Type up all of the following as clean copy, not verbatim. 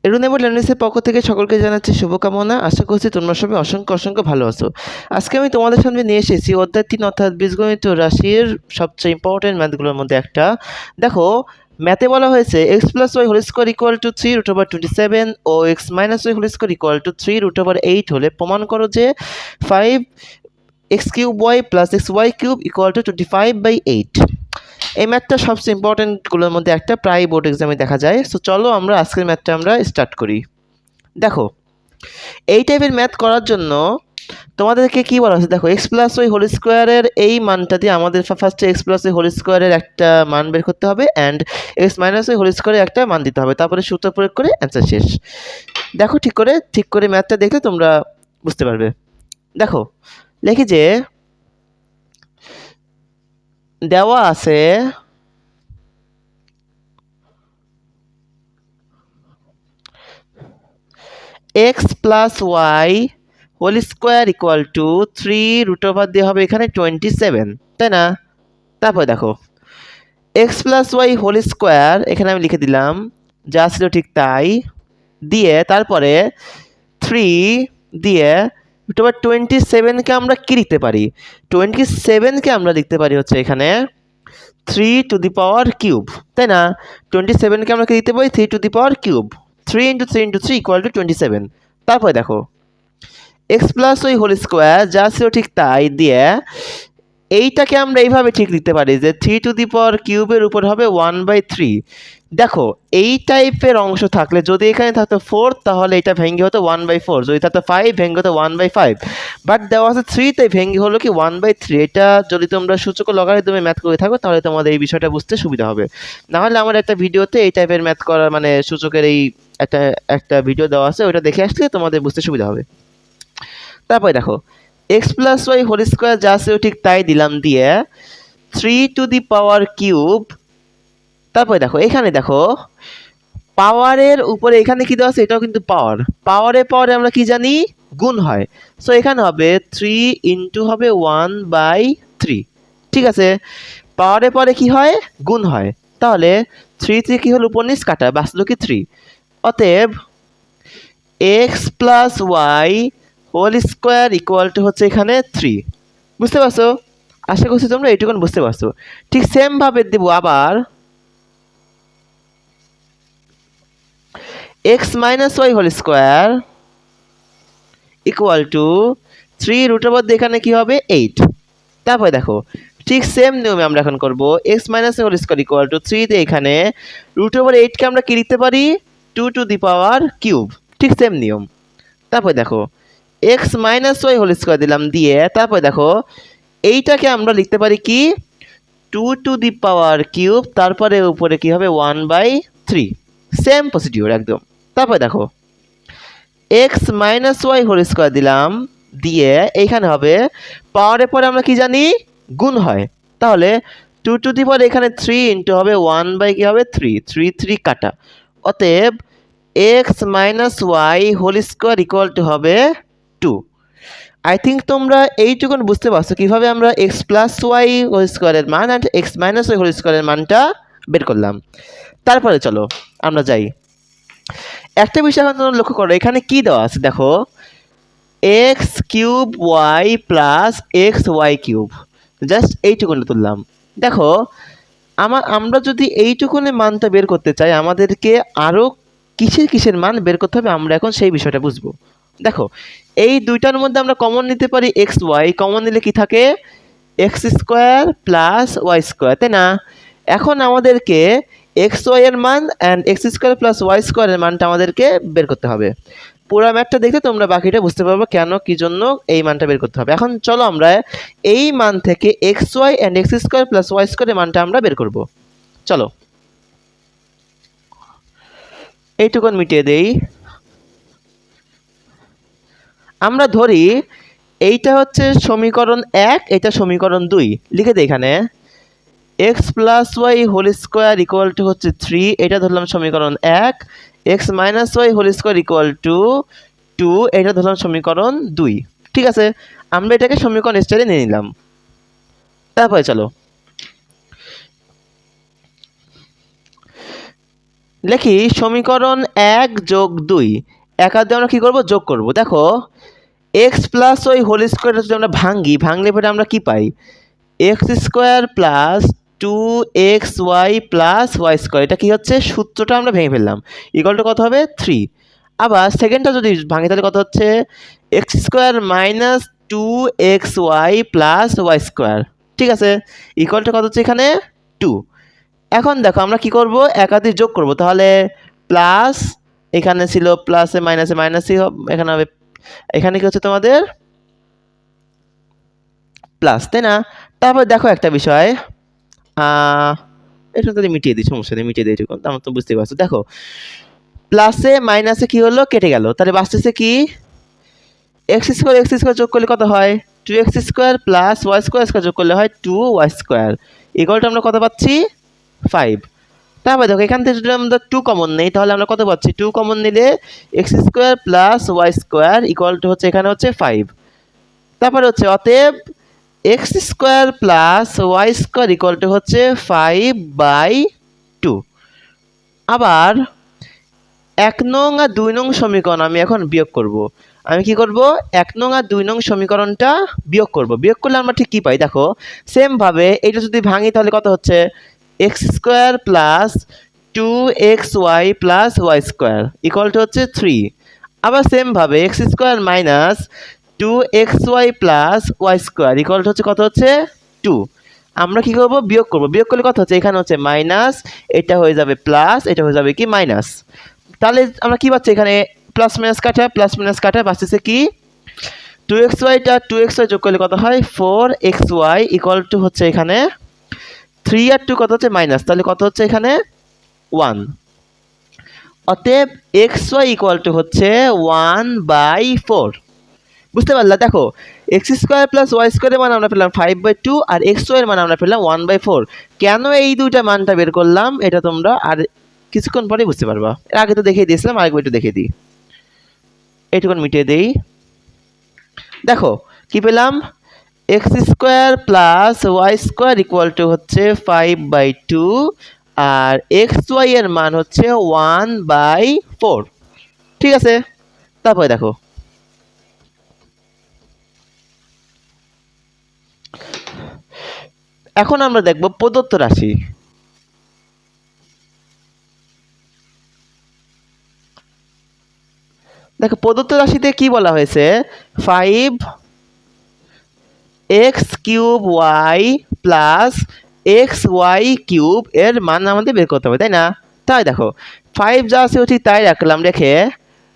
এরুনেবল লার্নিংসের পক্ষ থেকে সকলকে জানাচ্ছি শুভকামনা। আশা করছি তোমরা সবাই অসংখ্য ভালো আছো। আজকে আমি তোমাদের সামনে নিয়ে এসেছি অধ্যায় 3 অর্থাৎ বীজগণিত রাশির সবচেয়ে ইম্পর্টেন্ট ম্যাথগুলোর মধ্যে একটা। দেখো, ম্যাথে বলা হয়েছে x plus y whole square equal to 3 root over 27 ও x minus y whole square equal to 3 root over 8 হলে প্রমাণ করো যে 5x cube y plus x y cube equal to 25/8। এই ম্যাথটা সবচেয়ে ইম্পর্টেন্টগুলোর মধ্যে একটা, প্রায় বোর্ড এক্সামে দেখা যায়। সো চলো আমরা আজকের ম্যাথটা আমরা স্টার্ট করি। দেখো, এই টাইপের ম্যাথ করার জন্য তোমাদেরকে কি বলা আছে, দেখো এক্স প্লাস ওই হোল স্কোয়ারের এই মানটা দিয়ে আমাদের ফার্স্টে এক্স প্লাস ওই হোল স্কোয়ারের একটা মান বের করতে হবে অ্যান্ড এক্স মাইনাস ওই হোল স্কোয়ারের একটা মান দিতে হবে, তারপরে সূত্র প্রয়োগ করে অ্যান্সার শেষ। দেখো ঠিক করে ম্যাথটা দেখলে তোমরা বুঝতে পারবে। দেখো লিখি যে দেওয়া আছে x plus y whole square equal to 3 root over দিয়ে হবে এখানে 27, তাই না? তারপর দেখো x plus y whole square এখানে আমি লিখে দিলাম, যা ছিল ঠিক তাই, দিয়ে তারপরে 3 দিয়ে রুট ওভার 27কে আমরা কি লিখতে পারি, 27কে আমরা লিখতে পারি হচ্ছে এখানে 3 টু দি পাওয়ার কিউব, তাই না? 27কে আমরা কি লিখতে পারি 3 two the power cube, 3 into 3 into 3 equal to 27। তারপরে দেখো এক্স প্লাস ওই হোল স্কোয়ার যা ছিল ঠিক তাই দিয়ে এইটাকে আমরা এইভাবে ঠিক লিখতে পারি যে 3 টু দি পাওয়ার কিউবের উপর হবে 1/3। দেখো এই টাইপের অংশ থাকলে যদি এখানে থাকতো 4 তাহলে এটা ভেঙে হতো 1/4, যদি থাকতো 5 ভেঙে হতো 1/5, বাট দেওয়া আছে 3 তাই ভেঙে হলো কি 1/3। এটা যদি তোমরা সূচক লগারিদমে ম্যাথ করে থাকো তাহলে তোমাদের এই বিষয়টা বুঝতে সুবিধা হবে। নাহলে আমার একটা ভিডিওতে এই টাইপের ম্যাথ করার মানে সূচকের এই একটা ভিডিও দেওয়া আছে, ওটা দেখে আসলে তোমাদের বুঝতে সুবিধা হবে। তারপরে দেখো x plus y whole square যা ছিল ঠিক তাই দিলাম, দিয়ে 3 টু দি পাওয়ার কিউব। তারপরে দেখো এখানে দেখো পাওয়ারের উপরে এখানে কি দেওয়া আছে, এটাও কিন্তু পাওয়ারে আমরা কি জানি গুণ হয়। সো এখানে হবে 3 ইন্টু হবে 1/3, ঠিক আছে? পাওয়ারে পরে কি হয় গুণ হয়, তাহলে 3 কি হলো উপর নিচ কাটা, বাঁচলো কি 3। অতএব x plus y whole square equal to হচ্ছে এখানে 3। বুঝতে পারছো? আশা করছি তোমরা এইটুকুন বুঝতে পারছো। ঠিক সেম ভাবে দেবো আবার x minus y whole square equal to 3 root over এখানে কি হবে 8। তারপরে দেখো ঠিক সেম নিয়মে আমরা এখন করবো x minus whole square equal to 3 দিয়ে এখানে রুট ওভার 8কে আমরা কি লিখতে পারি 2 টু দি পাওয়ার কিউব, ঠিক সেম নিয়ম। তারপরে দেখো x minus y whole square দিলাম, দিয়ে তারপরে দেখো এইটাকে আমরা লিখতে পারি কি 2 টু দি পাওয়ার কিউব, তারপরে উপরে কি হবে 1/3, সেম প্রসিডিওর একদম। তারপরে দেখো x minus y whole square দিলাম, দিয়ে এইখানে হবে পাওয়ারের পরে আমরা কি জানি গুণ হয়, তাহলে 2 টু দি পাওয়ার এখানে 3 ইন্টু হবে 1 কি হবে 3 কাটা। অতএব x minus y whole square equal to হবে 2। আই থিঙ্ক তোমরা এইটুকুন বুঝতে পারছো কিভাবে আমরা এক্স প্লাস ওয়াই হোল স্কোয়ারের মান and x minus y whole স্কোয়ারের মানটা বের করলাম। তারপরে চলো আমরা যাই, একটা বিষয় এখন তোমরা লক্ষ্য করো এখানে কি দেওয়া আছে, দেখো x cube y plus x y cube, just এইটুকুনে তুললাম। দেখো আমরা যদি এইটুকুনের মানটা বের করতে চাই আমাদেরকে আরও কিসের মান বের করতে হবে, আমরা এখন সেই বিষয়টা বুঝবো। দেখো এই দুইটার মধ্যে আমরা কমন নিতে পারি এক্স ওয়াই, কমন নিলে কি থাকে x square plus y square, তাই না? এখন আমাদেরকে এক্স ওয়াই এর মান and x square plus y স্কোয়ারের মানটা আমাদেরকে বের করতে হবে। পুরো ম্যাথটা দেখলে তোমরা বাকিটা বুঝতে পারবে কেন কি জন্য এই মানটা বের করতে হবে। এখন চলো আমরা এই মান থেকে x y and x square plus y স্কোয়ারের মানটা আমরা বের করব। চলো এইটুকুন মিটিয়ে দেই। আমরা ধরি এইটা হচ্ছে সমীকরণ 1, এটা সমীকরণ 2, লিখে দিই এখানে x plus y whole square equal to হচ্ছে 3, এটা ধরলাম সমীকরণ 1। X minus y whole square equal to 2, এটা ধরলাম সমীকরণ 2। ঠিক আছে, আমরা এটাকে সমীকরণ স্টাইলে নিয়ে নিলাম। তারপরে চলো লিখি সমীকরণ 1 যোগ 2 এক আর দুই আমরা কি করব যোগ করব। দেখো এক্স প্লাস ওই হোল স্কোয়ার যদি আমরা ভাঙলে পরে আমরা কি পাই x square plus 2xy plus y square. এটা কি হচ্ছে সূত্রটা আমরা ভেঙে ফেললাম, ইকুয়াল টু কত হবে 3। আবার সেকেন্ডটা যদি ভাঙি তাহলে কত হচ্ছে x square minus 2xy plus y square. ঠিক আছে, ইকুয়াল টু কত হচ্ছে এখানে 2। এখন দেখো আমরা কি করব একাধিক যোগ করব, তাহলে প্লাস এখানে ছিল প্লাসে মাইনাসে মাইনাসই এখানে হবে, এখানে কি হচ্ছে তোমাদের প্লাস, তাই না? তারপর দেখো একটা বিষয়, এটা যদি মিটিয়ে দিই সমস্যা নেই, মিটিয়ে দিই এটুকু আমার তো বুঝতে পারছো। দেখো প্লাসে মাইনাসে কি হলো কেটে গেল, তাহলে বাঁচতেছে কি এক্স স্কোয়ার যোগ করলে কত হয় 2x square plus y square যোগ করলে হয় 2y স্কোয়ার। ইকুয়ালটা আমরা কত পাচ্ছি 5। তারপরে দেখো এখান থেকে যদি আমরা 2 কমন নেই তাহলে আমরা কত পাচ্ছি 2 কমন নিলে x square plus y square equal to হচ্ছে এখানে হচ্ছে 5। তারপরে হচ্ছে অতএব x square plus y square equal to হচ্ছে 5/2। আবার 1 নং আর 2 নং সমীকরণ আমি এখন বিয়োগ করব। আমি কি করব 1 নং আর 2 নং সমীকরণটা বিয়োগ করব। বিয়োগ করলে আমরা ঠিক কি পাই দেখো সেম ভাবে এটা যদি ভাঙি তাহলে কত হচ্ছে x square plus 2xy plus y square equal to হচ্ছে 3। আবার সেম ভাবে x square minus 2xy plus y square equal to হচ্ছে কত হচ্ছে 2। আমরা কি করব বিয়োগ করব, বিয়োগ করলে কত হচ্ছে এখানে হচ্ছে মাইনাস, এটা হয়ে যাবে প্লাস, এটা হয়ে যাবে কি মাইনাস। তাহলে আমরা কি পাচ্ছি এখানে প্লাস মাইনাস কাটা বাঁচতেছে কি 2xyটা 2xy যোগ করলে কত হয় 4xy ইকুয়াল টু হচ্ছে এখানে 3 আর 2 কত হচ্ছে মাইনাস, তাহলে কত হচ্ছে এখানে 1। অতএব xy ইকুয়াল টু হচ্ছে 1/4। বুঝতে পারলা? দেখো এক্স স্কোয়ার প্লাস ওয়াই স্কোয়ারের মান আমরা পেলাম 5/2 আর এক্স ওয়াই এর মান আমরা পেলাম 1/4। কেন এই দুইটা মানটা বের করলাম এটা তোমরা আর কিছুক্ষণ পরে বুঝতে পারবা। এর আগে তো দেখিয়ে দিয়েছিলাম, আরেকবার একটু দেখিয়ে দিই, এইটুকুন মিটিয়ে দিই। দেখো কি পেলাম x square plus y square equal to হচ্ছে 5/2 আর এক্স ওয়াই এর মান হচ্ছে 1/4। ঠিক আছে, তারপরে দেখো এখন আমরা দেখব প্রদত্ত রাশি। দেখো প্রদত্ত রাশিতে কি বলা হয়েছে 5x³ প্লাস xy³ এর মান আমাদের বের করতে হবে, তাই না? তাই দেখো 5 যা আছে ঠিক তাই রাখলাম, রেখে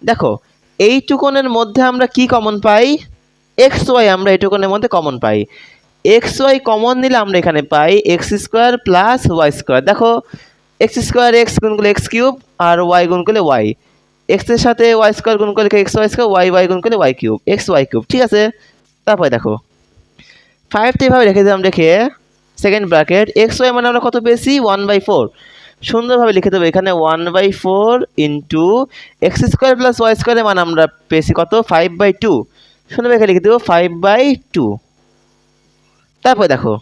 দেখো এইটুকুনের মধ্যে আমরা কি কমন পাই xy, আমরা এইটুকুনের মধ্যে কমন পাই xy কমন নিলে আমরা এখানে পাই x² প্লাস ওয়াই স্কোয়ার। দেখো x² x গুণ করলে x³ আর y গুণ করলে y, x এর সাথে ওয়াই স্কোয়ার গুণ করলে xy স্কোয়ার, y গুণ করলে y³ xy³। ঠিক আছে, তারপরে দেখো 5টা এভাবে রেখে দিলাম, রেখে সেকেন্ড ব্র্যাকেট xy মানে আমরা কত পেয়েছি 1/4। সুন্দরভাবে লিখে দেবো এখানে 1/4 ইন্টু x² প্লাস ওয়াই স্কোয়ারের মান আমরা পেয়েছি কত 5/2। সুন্দরভাবে লিখে দেবো 5/2। তারপরে দেখো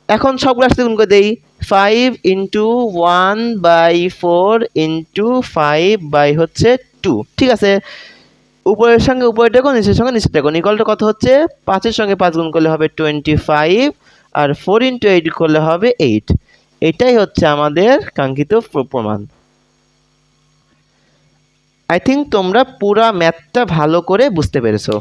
এখন সবগুলো আসতে গুণ করে দেই 5 ইন্টু 1/4 ইন্টু 5/2। ঠিক আছে, উপরের সঙ্গে উপরের দেখো নিচের সঙ্গে নিচের দেখো ইকুয়ালটা কত হচ্ছে 5-এর সঙ্গে 5 গুণ করলে হবে 25 আর 4 ইন্টু 8 করলে হবে 8। এটাই হচ্ছে আমাদের কাঙ্ক্ষিত প্রমাণ। আই থিঙ্ক তোমরা পুরা ম্যাথটা ভালো করে বুঝতে পেরেছো।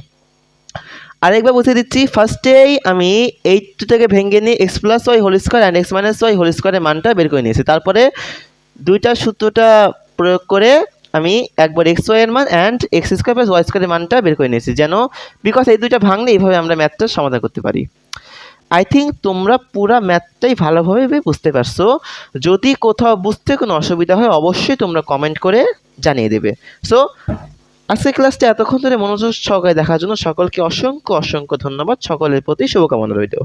আরেকবার বুঝিয়ে দিচ্ছি, ফার্স্টেই আমি 8 থেকে ভেঙে নিয়ে x plus y whole square and x minus y whole স্কোয়ারের মানটা বের করে নিয়েছি। তারপরে দুইটা সূত্রটা প্রয়োগ করে আমি একবার xy এর মান অ্যান্ড x² প্লাস ওয়াই স্কোয়ারের মানটা বের করে নিয়েছি, যেন বিকজ এই দুইটা ভাঙলে এইভাবে আমরা ম্যাথটা সমাধান করতে পারি। আই থিঙ্ক তোমরা পুরো ম্যাথটাই ভালোভাবে বুঝতে পারছো। যদি কোথাও বুঝতে কোনো অসুবিধা হয় অবশ্যই তোমরা কমেন্ট করে জানিয়ে দেবে। সো আজকের ক্লাসটা এতক্ষণ ধরে মনোযোগ সহকারে দেখার জন্য সকলকে অসংখ্য অসংখ্য ধন্যবাদ। সকলের প্রতি শুভকামনা রইল।